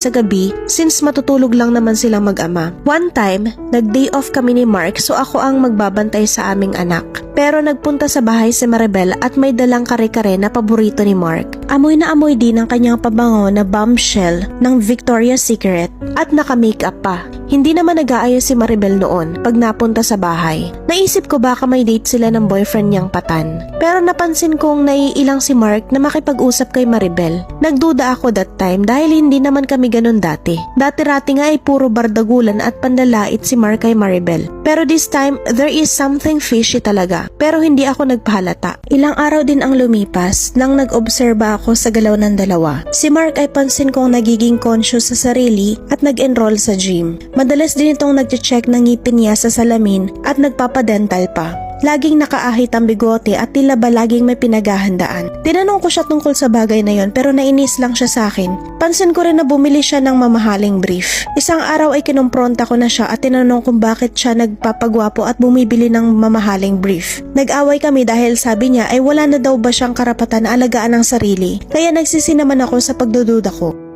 sa gabi since matutulog lang naman silang mag-ama. One time, nag-day off kami ni Mark so ako ang magbabantay sa aming anak. Pero nagpunta sa bahay si Maribel at may dalang kare-kare na paborito ni Mark. Amoy na amoy din ang kanyang pabango na bombshell ng Victoria's Secret at naka-makeup pa. Hindi naman nag-aayos si Maribel noon pag napunta sa bahay. Naisip ko baka may date sila ng boyfriend niyang Patan. Pero napansin kong naiilang si Mark na makipag-usap kay Maribel. Nagduda ako that time dahil hindi naman kami ganun dati. Dati-rati nga ay puro bardagulan at pandalait si Mark kay Maribel. Pero this time, there is something fishy talaga. Pero hindi ako nagpahalata. Ilang araw din ang lumipas nang nag-obserba ako sa galaw ng dalawa. Si Mark ay pansin kong nagiging conscious sa sarili at nag-enroll sa gym. Madalas din itong nag-check ng ngipin niya sa salamin at nagpapadental pa. Laging nakaahit ang bigote at tila ba laging may pinaghahandaan. Tinanong ko siya tungkol sa bagay na yon pero nainis lang siya sa akin. Pansin ko rin na bumili siya ng mamahaling brief. Isang araw ay kinumpronta ko na siya at tinanong kung bakit siya nagpapagwapo at bumibili ng mamahaling brief. Nag-away kami dahil sabi niya ay wala na daw ba siyang karapatan na alagaan ang sarili. Kaya nagsisi naman ako sa pagdududa ko.